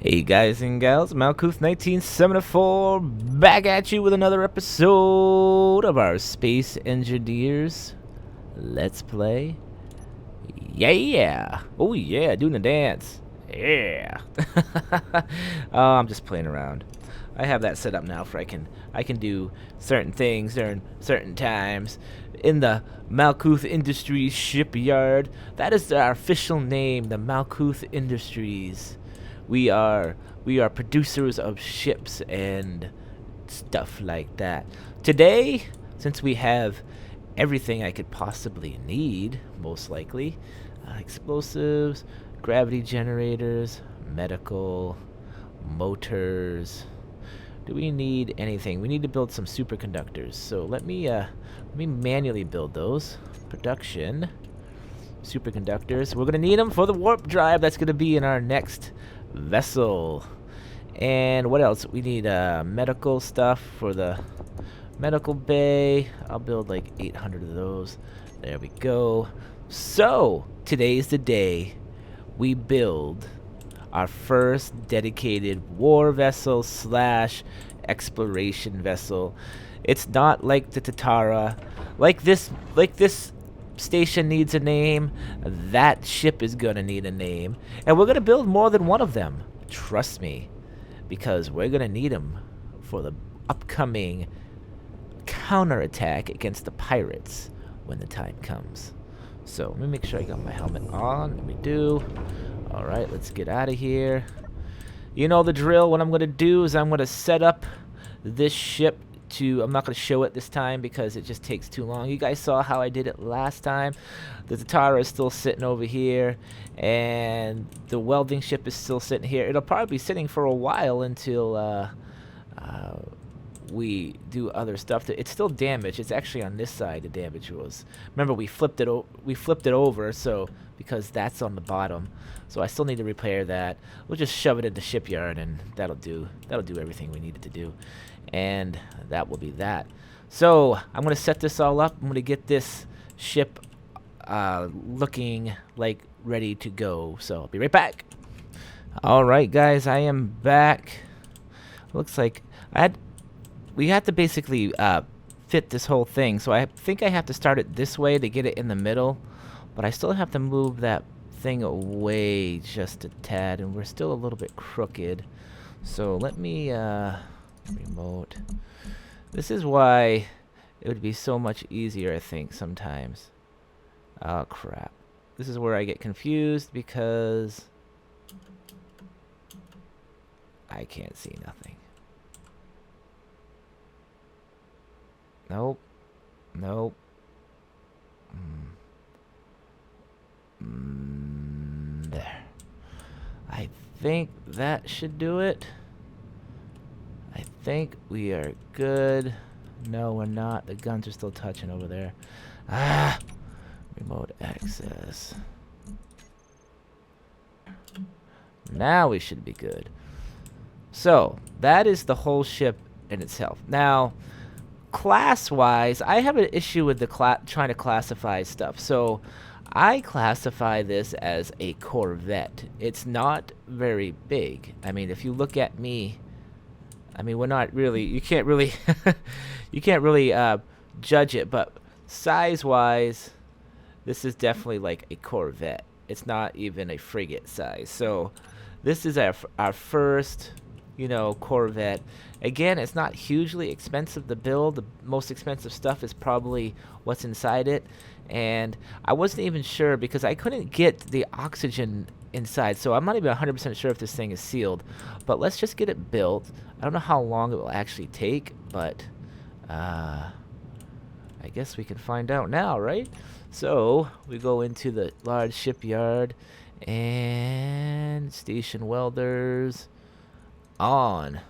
Hey guys and gals, Malkuth1974 back at you with another episode of our Space Engineers Let's Play. Yeah! Oh yeah, doing the dance. Yeah! Oh, I'm just playing around. I have that set up now for I can do certain things during certain times in the Malkuth Industries shipyard. That is our official name, the Malkuth Industries. We are producers of ships and stuff like that. Today, since we have everything I could possibly need, most likely, explosives, gravity generators, medical, motors. Do we need anything? We need to build some superconductors. So let me manually build those. Production. Superconductors. We're gonna need them for the warp drive. That's gonna be in our next vessel. And what else? We need medical stuff for the medical bay. I'll build like 800 of those. There we go. So today's the day we build our first dedicated war vessel slash exploration vessel. It's not like the Tatara. Like this station needs a name, that ship is gonna need a name. And we're gonna build more than one of them. Trust me. Because we're gonna need them for the upcoming counterattack against the pirates when the time comes. So let me make sure I got my helmet on. We do. Alright, let's get out of here. You know the drill. What I'm gonna do is I'm gonna set up this ship to, I'm not going to show it this time because it just takes too long. You guys saw how I did it last time. The Tatara is still sitting over here, and the welding ship is still sitting here. It'll probably be sitting for a while until we do other stuff. It's still damaged. It's actually on this side the damage was. Remember, we flipped it over, so because that's on the bottom. So I still need to repair that. We'll just shove it in the shipyard, and that'll do everything we need it to do. And that will be that. So I'm gonna set this all up. I'm gonna get this ship looking like ready to go. So I'll be right back. All right, guys, I am back. Looks like we had to basically fit this whole thing. So I think I have to start it this way to get it in the middle, but I still have to move that thing away just a tad, and we're still a little bit crooked. So let me remote. This is why it would be so much easier, I think, sometimes. Oh, crap. This is where I get confused because I can't see nothing. Nope. Nope. There. I think that should do it. I think we are good. No, we're not. The guns are still touching over there. Ah! Remote access. Now we should be good. So, that is the whole ship in itself. Now, class-wise, I have an issue with the trying to classify stuff. So, I classify this as a Corvette. It's not very big. I mean, if you look at me, I mean, we're not really, you can't really judge it, but size-wise, this is definitely like a Corvette. It's not even a frigate size. So this is our first, Corvette. Again, it's not hugely expensive to build. The most expensive stuff is probably what's inside it. And I wasn't even sure because I couldn't get the oxygen inside, so I'm not even 100% sure if this thing is sealed. But let's just get it built. I don't know how long it will actually take, but I guess we can find out now, right? So we go into the large shipyard and station welders on.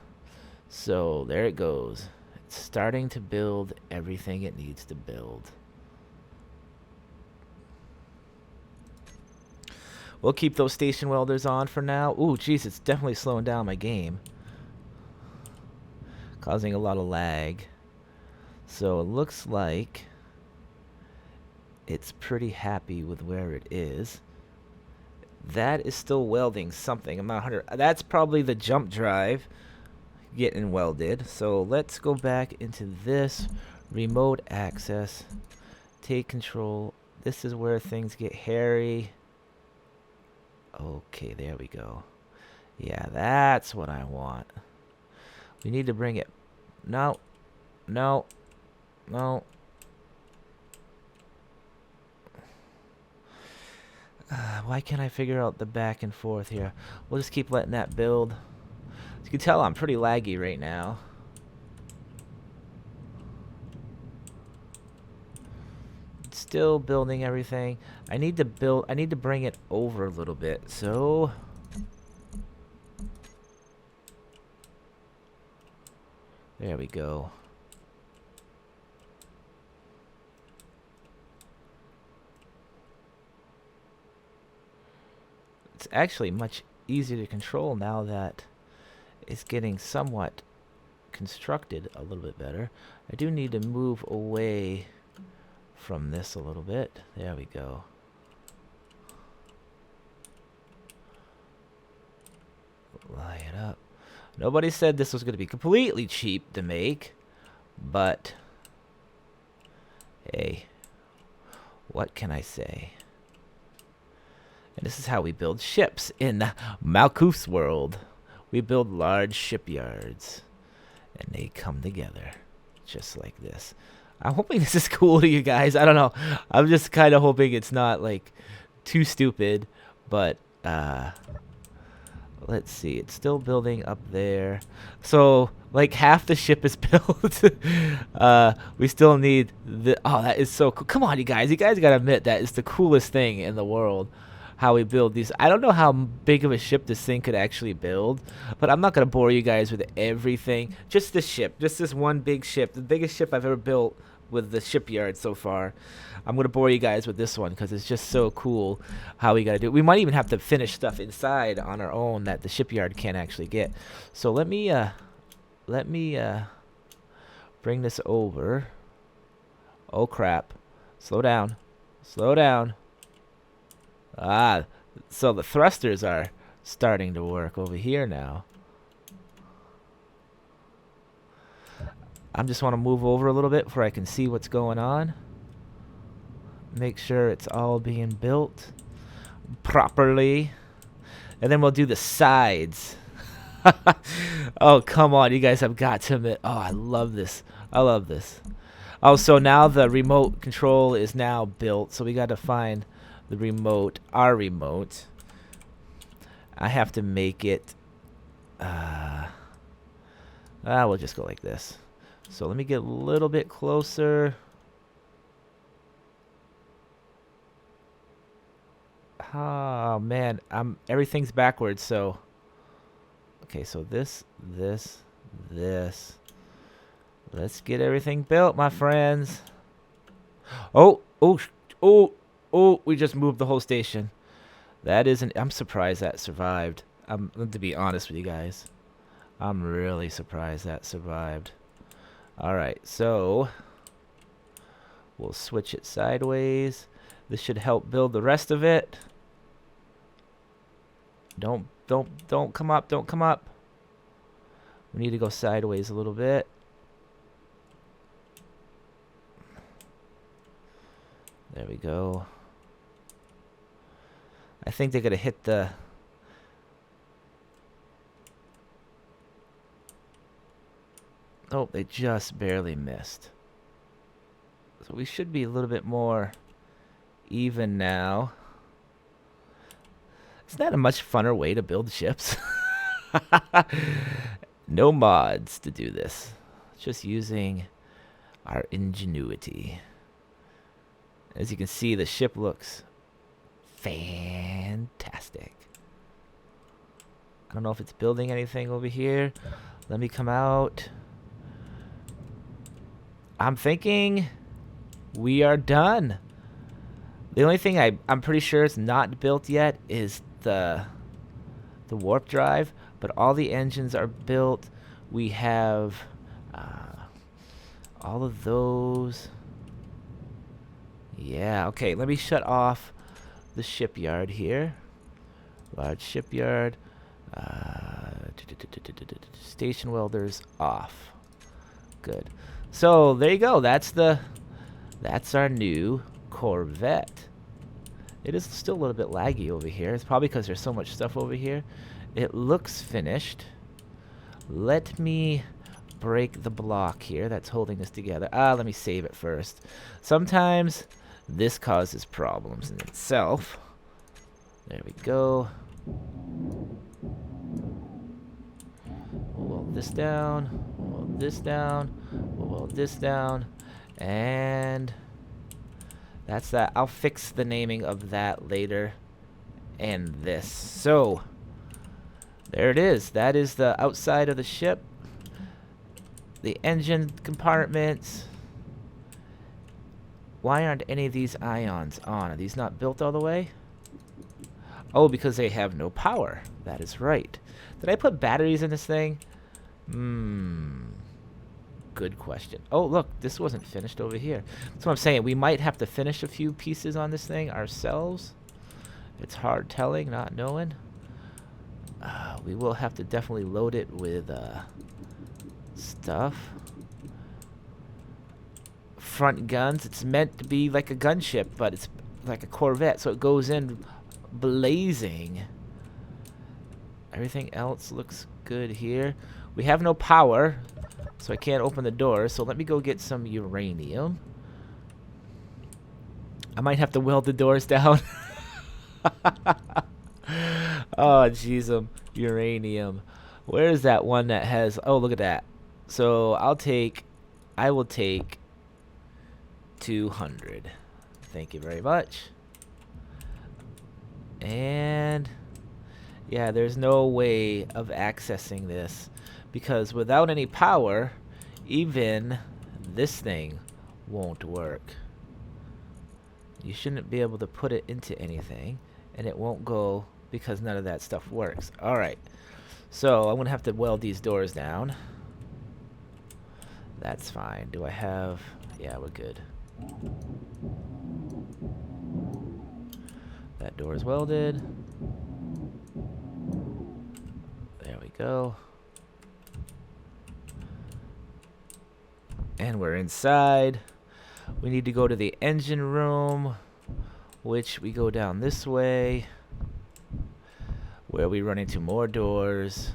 So there it goes. It's starting to build everything it needs to build. We'll keep those station welders on for now. Ooh, jeez, it's definitely slowing down my game. Causing a lot of lag. So it looks like it's pretty happy with where it is. That is still welding something. I'm not 100. That's probably the jump drive getting welded. So let's go back into this remote access. Take control. This is where things get hairy. Okay, there we go. Yeah, that's what I want. We need to bring it. No. No. No. Why can't I figure out the back and forth here? We'll just keep letting that build. As you can tell, I'm pretty laggy right now. Still building everything. I need to bring it over a little bit. So there we go. It's actually much easier to control now that it's getting somewhat constructed a little bit better. I do need to move away from this a little bit. There we go. Line it up. Nobody said this was going to be completely cheap to make, but hey, what can I say? And this is how we build ships in Malkuth's world. We build large shipyards, and they come together just like this. I'm hoping this is cool to you guys. I don't know. I'm just kind of hoping it's not like too stupid, but let's see. It's still building up there. So like half the ship is built. We still need the. Oh, that is so cool. Come on, you guys. You guys gotta admit that is the coolest thing in the world. How we build these. I don't know how big of a ship this thing could actually build, but I'm not gonna bore you guys with everything. Just this ship, just this one big ship, the biggest ship I've ever built with the shipyard so far. I'm gonna bore you guys with this one because it's just so cool how we gotta do it. We might even have to finish stuff inside on our own that the shipyard can't actually get. So let me bring this over. Oh crap! Slow down, slow down. Ah, so the thrusters are starting to work over here now. I just want to move over a little bit where I can see what's going on. Make sure it's all being built properly. And then we'll do the sides. Oh, come on. You guys have got to admit. Oh, I love this. I love this. Oh, so now the remote control is now built. So we got to find the remote, our remote. I have to make it we'll just go like this. So let me get a little bit closer. Oh man, everything's backwards. So okay, so this. Let's get everything built, my friends. Oh, we just moved the whole station. That isn't. I'm surprised that survived. To be honest with you guys, I'm really surprised that survived. All right, so we'll switch it sideways. This should help build the rest of it. Don't come up. Don't come up. We need to go sideways a little bit. There we go. I think they're gonna hit the. Oh, they just barely missed. So we should be a little bit more even now. Isn't that a much funner way to build ships? No mods to do this. Just using our ingenuity. As you can see, the ship looks fantastic. I don't know if it's building anything over here. Let me come out. I'm thinking we are done. The only thing I'm pretty sure is not built yet is the warp drive, but all the engines are built. We have all of those. Yeah, okay, let me shut off the shipyard here. Large shipyard. Station welders off. Good. So there you go. That's our new Corvette. It is still a little bit laggy over here. It's probably because there's so much stuff over here. It looks finished. Let me break the block here that's holding this together. Let me save it first. Sometimes this causes problems in itself. There we go. We'll weld this down. We'll weld this down. We'll weld this down. And that's that. I'll fix the naming of that later. And this. So, there it is. That is the outside of the ship. The engine compartments. Why aren't any of these ions on? Are these not built all the way? Oh, because they have no power. That is right. Did I put batteries in this thing? Good question. Oh, look, this wasn't finished over here. That's what I'm saying. We might have to finish a few pieces on this thing ourselves. It's hard telling, not knowing. We will have to definitely load it with stuff. Front guns. It's meant to be like a gunship, but it's like a Corvette, so it goes in blazing. Everything else looks good here. We have no power, so I can't open the door. So let me go get some uranium. I might have to weld the doors down. Oh, jeez, uranium. Where is that one that has... Oh, look at that. So I will take 200. Thank you very much. And yeah, there's no way of accessing this because without any power, even this thing won't work. You shouldn't be able to put it into anything, and it won't go because none of that stuff works. All right, so I'm gonna have to weld these doors down. That's fine. Do I have... Yeah, we're good. That door is welded. There we go. And we're inside. We need to go to the engine room, which we go down this way, where we run into more doors.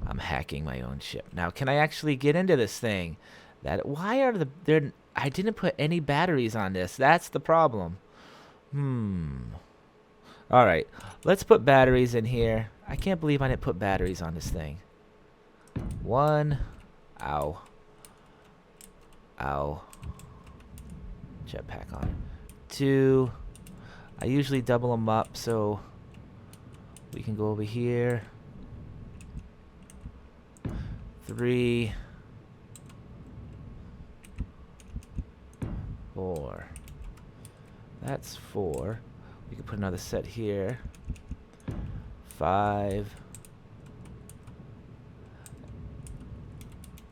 I'm hacking my own ship. Now, can I actually get into this thing? Why are there... I didn't put any batteries on this. That's the problem. All right. Let's put batteries in here. I can't believe I didn't put batteries on this thing. 1. Ow. Ow. Jetpack on. 2. I usually double them up so we can go over here. 3. 4. That's 4. We can put another set here. 5.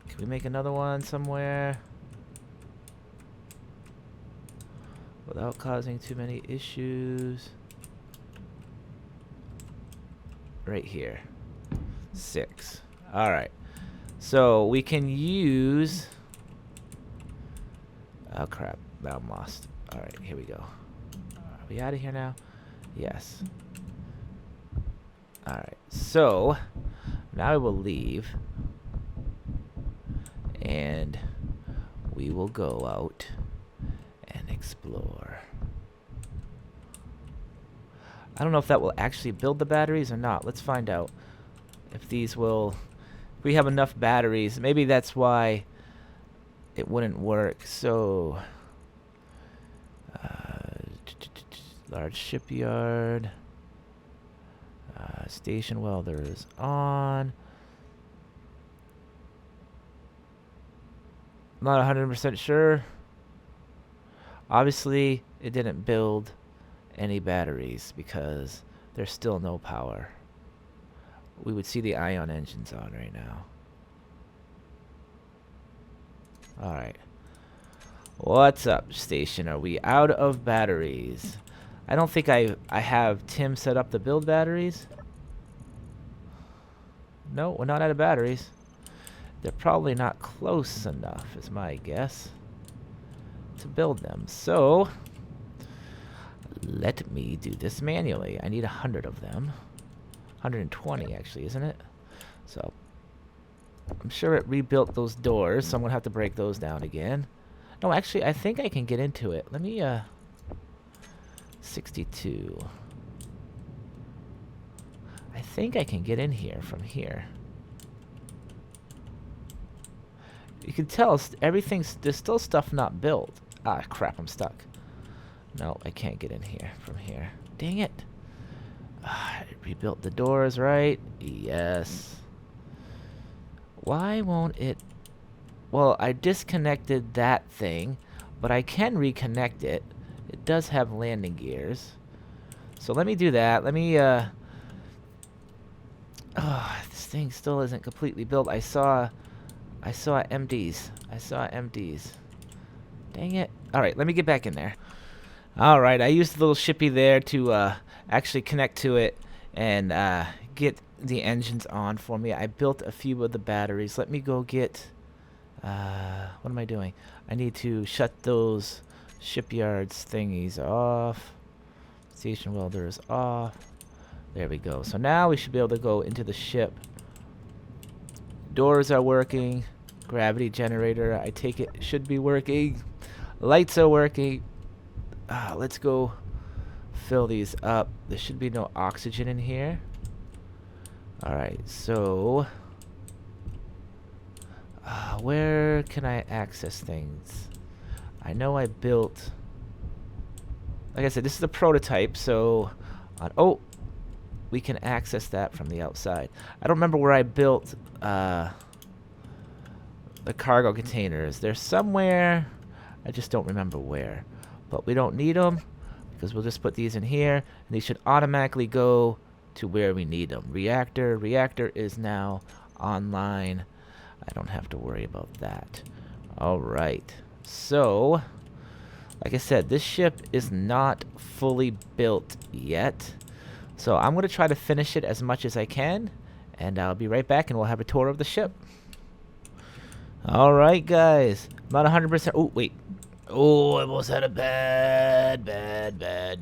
Can we make another one somewhere without causing too many issues? Right here. 6. All right. So we can use... Oh crap, I'm lost. Alright, here we go. Are we out of here now? Yes. Alright, so now I will leave and we will go out and explore. I don't know if that will actually build the batteries or not. Let's find out if these will... If we have enough batteries, maybe that's why it wouldn't work. So large shipyard, station welders on. I'm not 100% sure. Obviously it didn't build any batteries because there's still no power. We would see the ion engines on right now. Alright. What's up, station? Are we out of batteries? I don't think I have Tim set up to build batteries. No, we're not out of batteries. They're probably not close enough, is my guess, to build them. So, let me do this manually. I need 100 of them. 120, actually, isn't it? So, I'm sure it rebuilt those doors, so I'm going to have to break those down again. No, actually, I think I can get into it. Let me, 62. I think I can get in here from here. You can tell there's still stuff not built. Ah, crap, I'm stuck. No, I can't get in here from here. Dang it. I rebuilt the doors, right? Yes. Why won't it... Well, I disconnected that thing, but I can reconnect it. It does have landing gears. So let me do that. Let me, oh, this thing still isn't completely built. I saw MDs. I saw MDs. Dang it. Alright, let me get back in there. Alright, I used the little shippy there to actually connect to it and get the engines on for me. I built a few of the batteries. Let me go get... what am I doing? I need to shut those shipyards thingies off. Station welders off. There we go. So now we should be able to go into the ship. Doors are working. Gravity generator, I take it, should be working. Lights are working. Let's go fill these up. There should be no oxygen in here. Alright, so... where can I access things? I know I built... Like I said, this is a prototype, so... oh! We can access that from the outside. I don't remember where I built the cargo containers. They're somewhere. I just don't remember where. But we don't need them because we'll just put these in here, and these should automatically go to where we need them. Reactor is now online. I don't have to worry about that. Alright. So, like I said, this ship is not fully built yet. So I'm going to try to finish it as much as I can, and I'll be right back and we'll have a tour of the ship. Alright guys, about 100%. Oh, wait. Oh, I almost had a bad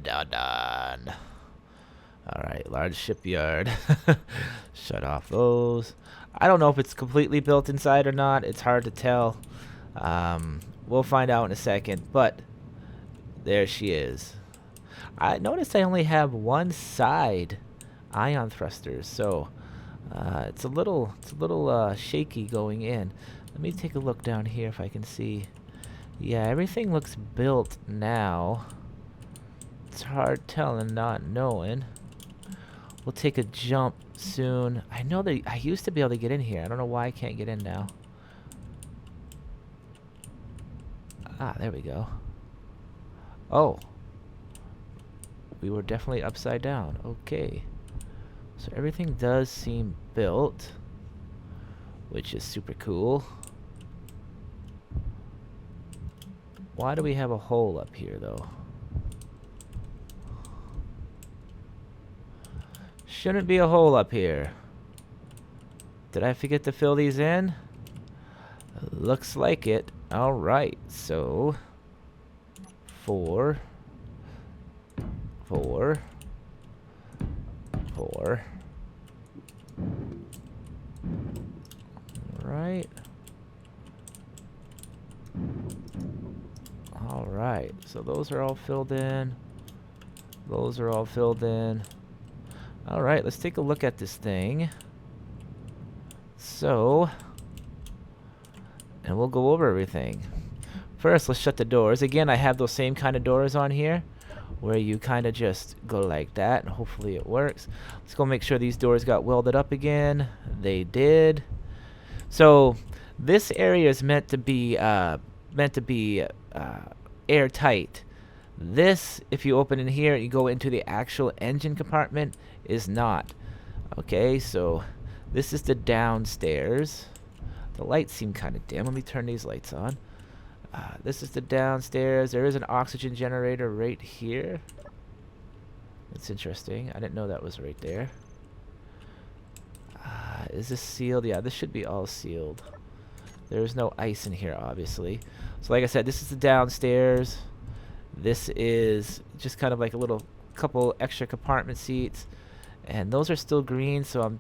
done. Alright, large shipyard. Shut off those. I don't know if it's completely built inside or not. It's hard to tell. We'll find out in a second, but there she is. I noticed I only have one side ion thrusters, so it's a little shaky going in. Let me take a look down here if I can see. Yeah, everything looks built now. It's hard telling, not knowing. We'll take a jump soon. I know that I used to be able to get in here. I don't know why I can't get in now. Ah, there we go. Oh. We were definitely upside down. Okay. So everything does seem built, which is super cool. Why do we have a hole up here, though? Shouldn't be a hole up here. Did I forget to fill these in? Looks like it. Alright, so 4 right. Alright, so those are all filled in. Those are all filled in. Alright, let's take a look at this thing. So, and we'll go over everything. First, let's shut the doors. Again, I have those same kind of doors on here, where you kind of just go like that, and hopefully it works. Let's go make sure these doors got welded up again. They did. So this area is meant to be airtight. This, if you open in here, you go into the actual engine compartment, is not. Okay, so this is the downstairs. The lights seem kind of dim. Let me turn these lights on. This is the downstairs. There is an oxygen generator right here. That's interesting. I didn't know that was right there. Is this sealed? Yeah, this should be all sealed. There's no ice in here, obviously. So like I said, this is the downstairs. This is just kind of like a little couple extra compartment seats. And those are still green, so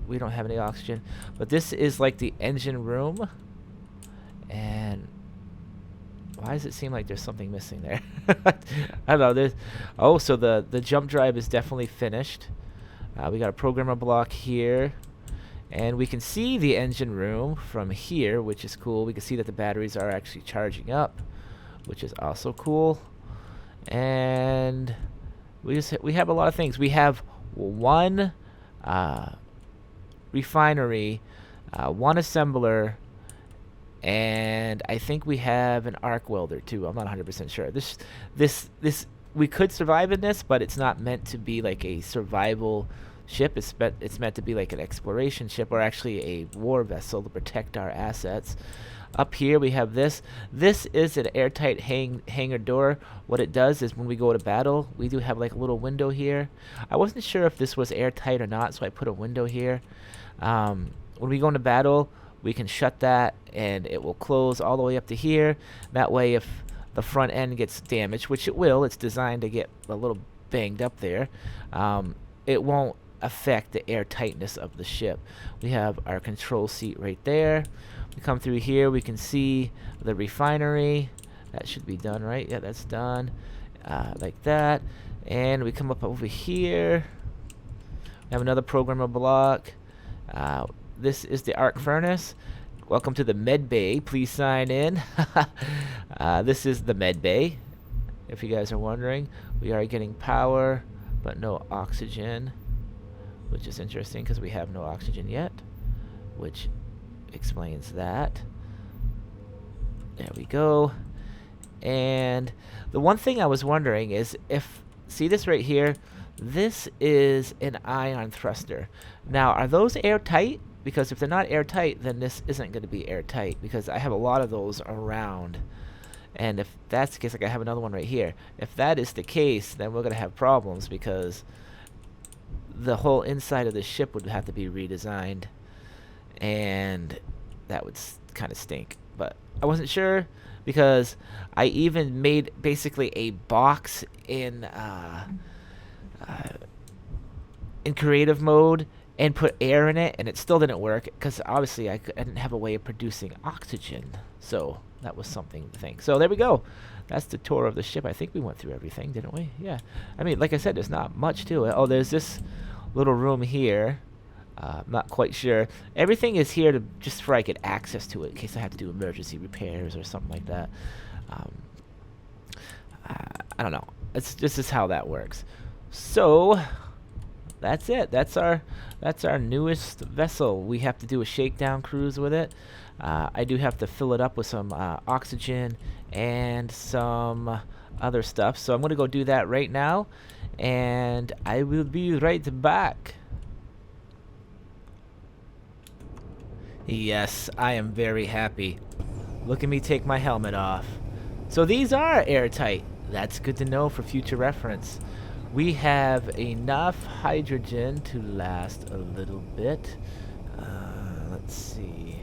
we don't have any oxygen. But this is like the engine room. And why does it seem like there's something missing there? I don't know. Oh, so the jump drive is definitely finished. We got a programmer block here. And we can see the engine room from here, which is cool. We can see that the batteries are actually charging up, which is also cool. And we have a lot of things. We have one refinery, one assembler, and I think we have an arc welder too. I'm not 100% sure. This we could survive in this, but it's not meant to be like a survival ship. It's meant to be like an exploration ship, or actually a war vessel to protect our assets. Up here we have this. This is an airtight hangar door. What it does is when we go to battle, we do have like a little window here. I wasn't sure if this was airtight or not, so I put a window here. When we go into battle, we can shut that and it will close all the way up to here. That way if the front end gets damaged, which it will, it's designed to get a little banged up there, it won't affect the airtightness of the ship. We have our control seat right there. We come through here, we can see the refinery. That should be done, right? Yeah, that's done. Like that. And we come up over here. We have another programmer block. This is the arc furnace. Welcome to the med bay. Please sign in. This is the med bay. If you guys are wondering, we are getting power, but no oxygen, which is interesting because we have no oxygen yet, which explains that. There we go. And the one thing I was wondering is see this right here, this is an ion thruster. Now, are those airtight? Because if they're not airtight, then this isn't going to be airtight, because I have a lot of those around. And if that's the case, like I have another one right here. If that is the case, then we're going to have problems, because the whole inside of the ship would have to be redesigned. And that would kind of stink. But I wasn't sure, because I even made basically a box in creative mode and put air in it, and it still didn't work because obviously I didn't have a way of producing oxygen. So that was something to think. So there we go. That's the tour of the ship. I think we went through everything, didn't we? Yeah. I mean, like I said, there's not much to it. Oh, there's this little room here. I'm not quite sure. Everything is here to just for I get access to it in case I have to do emergency repairs or something like that. I don't know. This is how that works. So that's it. That's our newest vessel. We have to do a shakedown cruise with it. I do have to fill it up with some oxygen and some other stuff. So I'm going to go do that right now, and I will be right back. Yes, I am very happy. Look at me take my helmet off. So these are airtight. That's good to know for future reference. We have enough hydrogen to last a little bit. Let's see.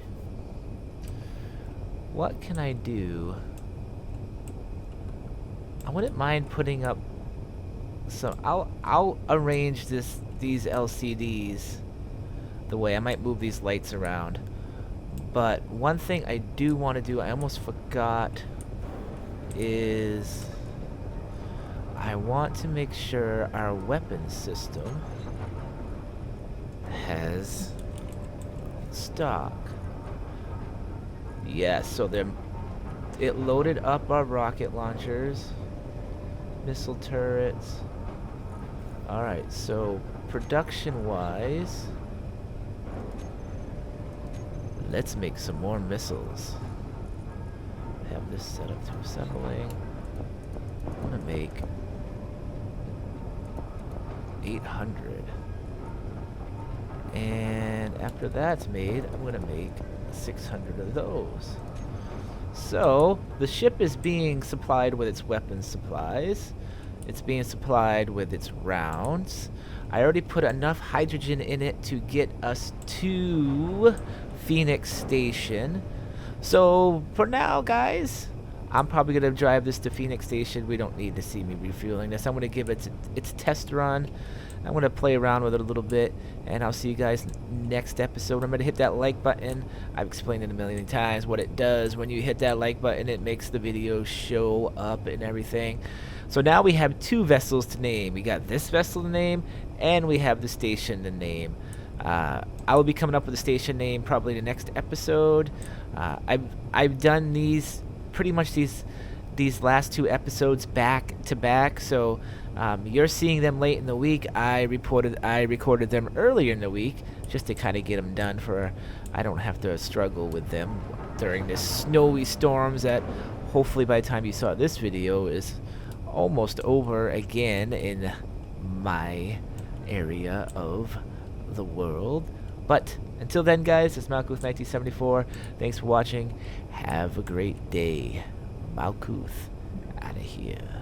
What can I do? I wouldn't mind putting up some. I'll arrange these LCDs the way. I might move these lights around. But one thing I do want to do, I almost forgot, is I want to make sure our weapons system has stock. Yes, so it loaded up our rocket launchers, missile turrets. Alright, so production-wise, let's make some more missiles. Have this set up to assembling. I want to make 800. And after that's made, I'm going to make 600 of those. So, the ship is being supplied with its weapons supplies. It's being supplied with its rounds. I already put enough hydrogen in it to get us to Phoenix Station. So, for now, guys, I'm probably going to drive this to Phoenix Station. We don't need to see me refueling this. I'm going to give it its test run. I'm going to play around with it a little bit, and I'll see you guys next episode. Remember to hit that like button. I've explained it a million times what it does. When you hit that like button, it makes the video show up and everything. So now we have 2 vessels to name. We got this vessel to name, and we have the station to name. I will be coming up with a station name probably the next episode. I've done these pretty much these last 2 episodes back to back, so you're seeing them late in the week. I recorded them earlier in the week just to kind of get them done for I don't have to struggle with them during this snowy storms that hopefully by the time you saw this video is almost over again in my area of the world. But until then, guys, it's Malkuth 1974. Thanks for watching. Have a great day. Malkuth out of here.